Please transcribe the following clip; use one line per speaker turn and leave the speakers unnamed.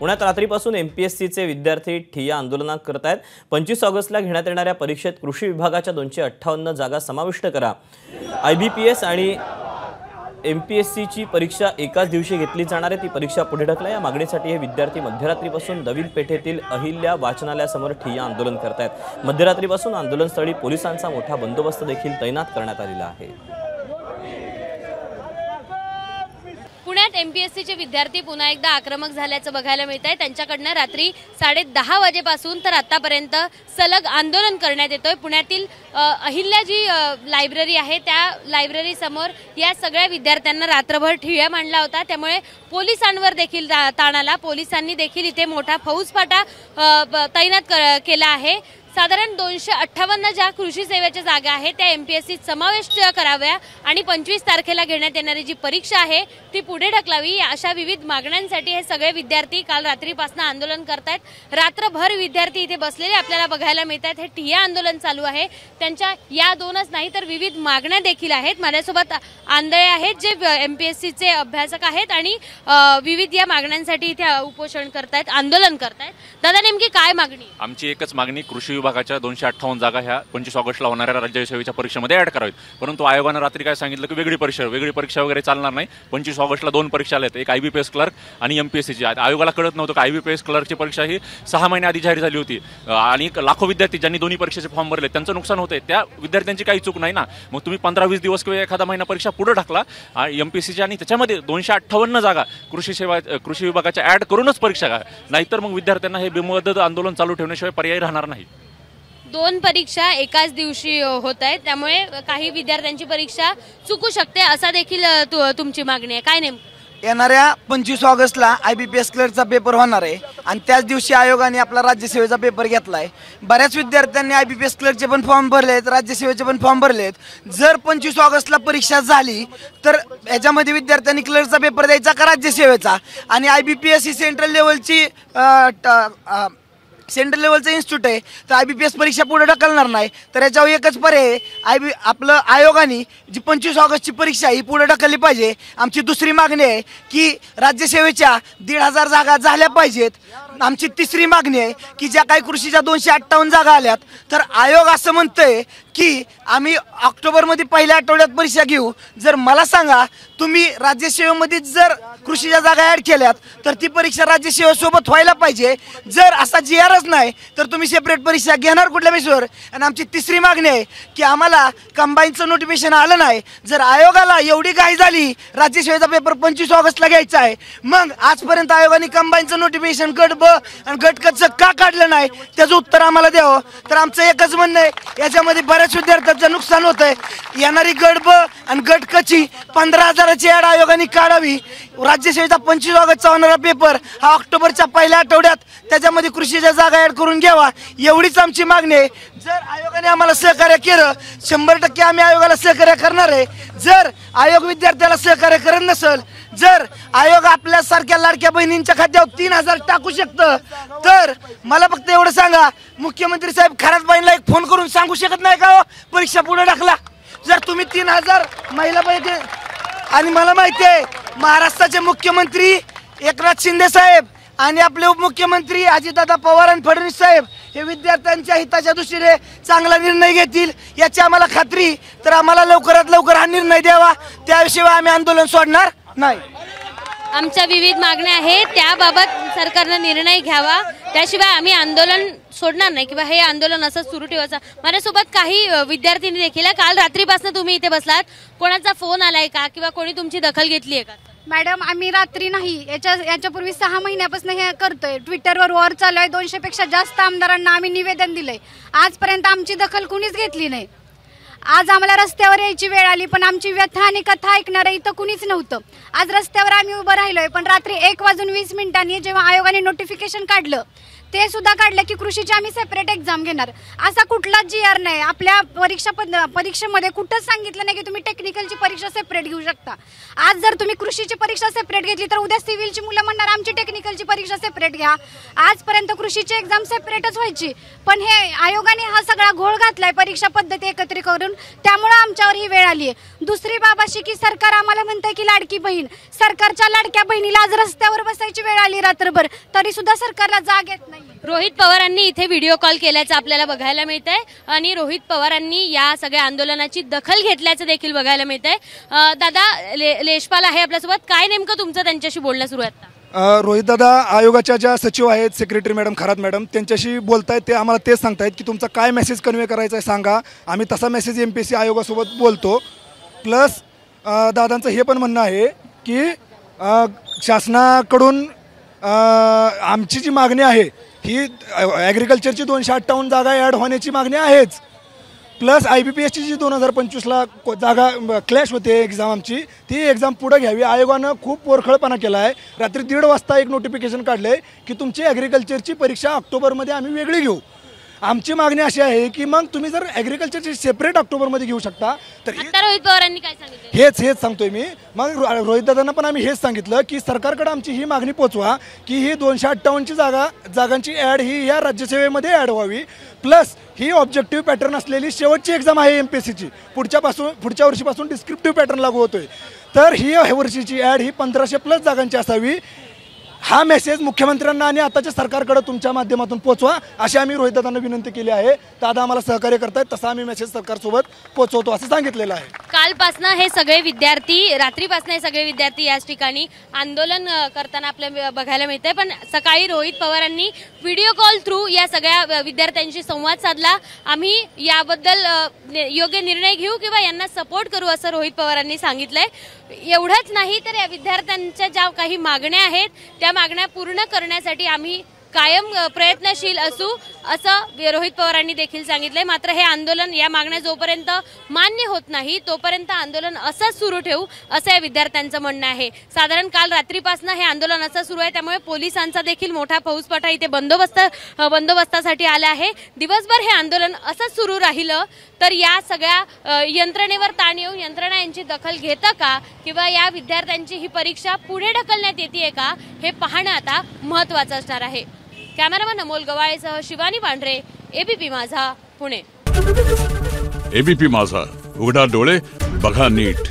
पुण्यात रात्रीपासून एमपीएससीचे विद्यार्थी ठिय्या आंदोलन करत आहेत। 25 ऑगस्टला घेण्यात येणाऱ्या परीक्षेत कृषी विभागाच्या 258 जागा समाविष्ट करा। आयबीपीएस आणि एमपीएससीची परीक्षा एकाच दिवशी घेतली जाणार आहे, ती परीक्षा पुढे ढकला या मागणीसाठी हे विद्यार्थी मध्यरात्रीपासून नवीन पेठेतील अहिल्या वाचनालयासमोर ठिय्या आंदोलन करत आहेत। मध्यरात्रीपासून आंदोलनस्थळी पोलिसांचा मोठा बंदोबस्त देखील तैनात करण्यात आलेला आहे।
पुण्यात एमपीएससीचे विद्यार्थी पुन्हा एकदा आक्रमक झाल्याचं बघायला मिळत आहे। त्यांच्याकडनं रात्री 10:30 वाजेपासून तर आतापर्यंत सलग आंदोलन करण्यात येतोय। पुण्यातील अहिल्या जी लायब्ररी आहे त्या लायब्ररी समोर या सगळ्या विद्यार्थ्यांना रात्रभर ठिय्या मांडला होता, त्यामुळे पोलिसांवर देखील ताण आला। पोलिसांनी देखील इथे मोठा फौजफाटा तैनात केला आहे। साधारण 258 ज्या कृषी सेवेच्या जागा आहेत त्या एमपीएससीत समाविष्ट कराव्या आणि 25 तारखेला घेण्यात येणारी जी परीक्षा आहे ती पुढे ढकलावी, अशा विविध मागण्यांसाठी हे सगळे विद्यार्थी काल रात्रीपासून आंदोलन करतायत। रात्रभर विद्यार्थी इथे बसलेले आपल्याला बघायला मिळतात। हे ठिय्या आंदोलन चालू आहे। त्यांच्या या दोनच नाही तर विविध मागण्या देखील आहेत। माझ्यासोबत आंधळे आहेत जे एमपीएससीचे अभ्यासक आहेत आणि विविध या मागण्यांसाठी इथे उपोषण करतायत, आंदोलन करतायत। दादा, नेमकी काय मागणी?
आमची एकच मागणी, कृषी विभागाच्या 258 जागा ह्या 25 ऑगस्टला होणाऱ्या राज्य सेवेच्या परीक्षेमध्ये ऍड करावीत। परंतु आयोगानं रात्री काय सांगितलं की वेगळी परीक्षा वगैरे चालणार नाही। 25 ऑगस्टला 2 परीक्षा आल्यात, एक आयबीपीएस क्लर्क आणि एमपीएससीची। आयोगाला कळत नव्हतं की आयबीपीएस क्लर्कची परीक्षा ही 6 महिने आधी जाहीर झाली होती आणि लाखो विद्यार्थी ज्यांनी दोन्ही परीक्षेचे फॉर्म भरले त्यांचं नुकसान होतंय। त्या विद्यार्थ्यांची काही चूक नाही ना, मग तुम्ही 15-20 दिवस किंवा एखादा महिना परीक्षा पुढे ढकला एमपीएससीची आणि त्याच्यामध्ये 258 जागा कृषी विभागाच्या ऍड करूनच परीक्षा घ्या, नाहीतर मग विद्यार्थ्यांना हे बेमुदत आंदोलन चालू ठेवण्याशिवाय पर्याय राहणार नाही।
2 परीक्षा एकाच दिवशी होत आहेत, त्यामुळे काही विद्यार्थ्यांची परीक्षा चुकू शकते असा देखील तुमची मागणी आहे। काय नेमकं?
येणाऱ्या 25 ऑगस्टला आयबीपीएस क्लर्कचा पेपर होणार आहे आणि त्याच दिवशी आयोगाने आपला राज्यसेवेचा पेपर घेतलाय। बऱ्याच विद्यार्थ्यांनी आयबीपीएस क्लर्कचे पण फॉर्म भरलेत, राज्यसेवेचे पण फॉर्म भरलेत। जर 25 ऑगस्टला परीक्षा झाली तर याच्यामध्ये विद्यार्थ्यांनी क्लर्कचा पेपर द्यायचा का राज्यसेवेचा? आणि आयबीपीएस ही सेंट्रल लेवलचं इन्स्टिट्यूट आहे, तर आयबीपीएस परीक्षा पुढे ढकलणार नाही। तर याच्यावर एकच पर्याय, आपलं आयोगाने जी 25 ऑगस्टची परीक्षा ही पुढे ढकलली पाहिजे। आमची दुसरी मागणी आहे की राज्यसेवेच्या 1,500 जागा झाल्या पाहिजेत। आमची तिसरी मागणी आहे की ज्या काही कृषीच्या 258 जागा आल्यात तर आयोग असं म्हणतंय की आम्ही ऑक्टोबरमध्ये पहिल्या आठवड्यात परीक्षा घेऊ। जर मला सांगा, तुम्ही राज्यसेवेमध्ये जर कृषीच्या जागा ऍड केल्यात तर ती परीक्षा राज्यसेवेसोबत व्हायला पाहिजे। जर असा जीआरच नाही तर तुम्ही सेपरेट परीक्षा घेणार कुठल्या बेसवर? आणि आमची तिसरी मागणी आहे की आम्हाला कंबाईनचं नोटिफिकेशन आलं नाही। जर आयोगाला एवढी घाई झाली राज्यसेवेचा पेपर 25 ऑगस्टला घ्यायचा आहे, मग आजपर्यंत आयोगाने कंबाईनचं नोटिफिकेशन गट ब आणि गट क चं का काढलं नाही त्याचं उत्तर आम्हाला द्यावं। तर आमचं एकच म्हणणं आहे, याच्यामध्ये बऱ्याच विद्यार्थ्यांचं नुकसान होत आहे। येणारी गट ब आणि गट क ची 15,000ची ऍड आयोगाने काढावी। राज्यसेवेचा 25 ऑगस्टचा होणारा पेपर हा ऑक्टोबरच्या पहिल्या आठवड्यात त्याच्यामध्ये कृषीच्या जागा ऍड करून घ्यावा, एवढीच आमची मागणी आहे। जर आयोगाने आम्हाला सहकार्य केलं 100% आम्ही आयोगाला सहकार्य करणार आहे। जर आयोग विद्यार्थ्याला सहकार्य करत नसेल, जर आयोग आपल्यासारख्या लाडक्या बहिणींच्या खात्यावर 3,000 टाकू शकतं, तर मला फक्त एवढं सांगा, मुख्यमंत्री साहेब खरातबाईंना एक फोन करून सांगू शकत नाही का परीक्षा पुढे ढकला? जर तुम्ही 3,000 महिला पाहिजे, आणि मला माहिती आहे महाराष्ट्राचे मुख्यमंत्री एकनाथ शिंदे साहेब आणि आपले उपमुख्यमंत्री अजितदादा पवार आणि फडणवीस साहेब हे विद्यार्थ्यांच्या हिताच्या दृष्टीने चांगला निर्णय घेतील याची आम्हाला खात्री। तर आम्हाला लवकरात लवकर हा निर्णय द्यावा, त्याशिवाय आम्ही आंदोलन सोडणार नाही।
आमच्या विविध मागण्या आहेत, त्याबाबत सरकारनं निर्णय घ्यावा, त्याशिवाय आम्ही आंदोलन सोडणार नाही किंवा हे आंदोलन असं सुरू ठेवायचं। माझ्यासोबत काही विद्यार्थ्यांनी देखील काल रात्रीपासून तुम्ही इथे बसलात, कोणाचा फोन आलाय का किंवा कोणी तुमची दखल घेतली आहे का?
मॅडम, आम्ही रात्री नाही, याच्यापूर्वी 6 महिन्यापासून हे करतोय। ट्विटरवर वॉर चालू आहे, 200 पेक्षा जास्त आमदारांना आम्ही निवेदन दिलंय, आजपर्यंत आमची दखल कुणीच घेतली नाही। आज आम्हाला रस्त्यावर यायची वेळ आली, पण आमची व्यथा आणि कथा ऐकणारं इथं कुणीच नव्हतं। आज रस्त्यावर आम्ही उभं राहिलोय, पण रात्री 1:20 जेव्हा आयोगाने नोटिफिकेशन काढलं ते सुद्धा काढलं की कृषीची आम्ही सेपरेट एक्झाम घेणार, असा कुठलाच जीआर नाही। आपल्या परीक्षेमध्ये कुठंच सांगितलं नाही की तुम्ही टेक्निकलची परीक्षा सेपरेट घेऊ शकता। आज जर तुम्ही कृषीची परीक्षा सेपरेट घेतली तर उद्या सिव्हिलची मुलं म्हणणार आमची टेक्निकलची परीक्षा सेपरेट घ्या। आजपर्यंत कृषीची एक्झाम सेपरेटच व्हायची, पण हे आयोगाने हा सगळा घोळ घातलाय, परीक्षा पद्धती एकत्रित करून म्हणून, त्यामुळे आमच्यावर ही वेळ आली आहे। दुसरी बाब अशी की सरकार आम्हाला म्हणतंय की लाडकी बहीण, सरकारच्या लाडक्या बहिणीला आज रस्त्यावर बसायची वेळ आली रात्रभर, तरी सुद्धा सरकारला जाग येत नाही।
रोहित पवारांनी इथे व्हिडिओ कॉल केल्याचं आपल्याला बघायला मिळत आहे आणि रोहित पवारांनी या सगळ्या आंदोलनाची दखल घेतल्याचं देखील बघायला मिळत आहे। दादा लेशपाल आहे आपल्यासोबत, काय नेमकं तुमचं त्यांच्याशी बोलणं सुरू आहे?
रोहित दादा आयोगाच्या ज्या सचिव आहेत, सेक्रेटरी मॅडम, खरात मॅडम, त्यांच्याशी बोलतायत, ते आम्हाला तेच सांगतायत की तुमचा काय मेसेज कन्वे करायचा आहे सांगा, आम्ही तसा मेसेज MPSC आयोगासोबत बोलतो। प्लस दादांचं हे पण म्हणणं आहे की शासनाकडून आमची जी मागणी आहे ही ॲग्रिकल्चरची 258 जागा ॲड होण्याची मागणी आहेच, प्लस IBPSची जी 2025ला जागा क्लॅश होते एक्झाम आमची, ती एक्झाम पुढे घ्यावी। आयोगानं खूप पोरखळपणा केला आहे। रात्री 1:30 वाजता एक नोटिफिकेशन काढलं आहे की तुमची ॲग्रिकल्चरची परीक्षा ऑक्टोबरमध्ये आम्ही वेगळी घेऊ। आमची मागणी अशी आहे की मग तुम्ही जर ॲग्रिकल्चरची सेपरेट ऑक्टोबरमध्ये घेऊ शकता तर
रोहित पवारांनी काय सांगितलं
हेच सांगतोय मी। मग रोहित दादांना पण आम्ही हेच सांगितलं की सरकारकडे आमची ही मागणी पोचवा की ही 258ची जागांची ॲड ही या राज्यसेवेमध्ये ॲड व्हावी। प्लस ही ऑब्जेक्टिव्ह पॅटर्न असलेली शेवटची एक्झाम आहे MPSCची, पुढच्या वर्षीपासून डिस्क्रिप्टिव्ह पॅटर्न लागू होतोय, तर ही वर्षीची ॲड ही 1500+ जागांची असावी। हा मेसेज मुख्यमंत्र्यांना आणि आताच्या सरकारकडे तुमच्या माध्यमातून पोचवा अशी आम्ही रोहित दादांना विनंती केली आहे। दादा आम्हाला सहकार्य करतायत, तसा आम्ही मेसेज सरकारसोबत पोचवतो असं सांगितलेलं आहे।
कालपासनं हे सगळे विद्यार्थी, रात्रीपासनं हे सगळे विद्यार्थी याच ठिकाणी आंदोलन करताना आपल्याला बघायला मिळतंय, पण सकाळी रोहित पवारांनी व्हिडिओ कॉल थ्रू या सगळ्या विद्यार्थ्यांशी संवाद साधला। आम्ही याबद्दल योग्य निर्णय घेऊ किंवा यांना सपोर्ट करू असं रोहित पवारांनी सांगितलंय। एवढंच नाही तर या विद्यार्थ्यांच्या ज्या काही मागण्या आहेत त्या मागण्या पूर्ण करण्यासाठी आम्ही कायम प्रयत्नशील असू असं रोहित पवारांनी देखील सांगितलंय। मात्र हे आंदोलन, या मागण्या जोपर्यंत मान्य होत नाही तोपर्यंत आंदोलन असंच सुरू ठेवू असं या विद्यार्थ्यांचं म्हणणं आहे। साधारण काल रात्रीपासून हे आंदोलन असं सुरू आहे, त्यामुळे पोलिसांचा देखील मोठा फौजफाटा इथे बंदोबस्तासाठी आला आहे। दिवसभर हे आंदोलन असंच सुरू राहिलं तर या सगळ्या यंत्रणेवर ताण येऊन यंत्रणा यांची दखल घेतं का किंवा या विद्यार्थ्यांची ही परीक्षा पुढे ढकलण्यात येते का हे पाहणं आता महत्त्वाचं असणार आहे। कॅमेरामन अमोल गवाळेसह शिवानी पांढरे, ABP माझा, पुणे।
ABP माझा, उघडा डोळे बघा नीट।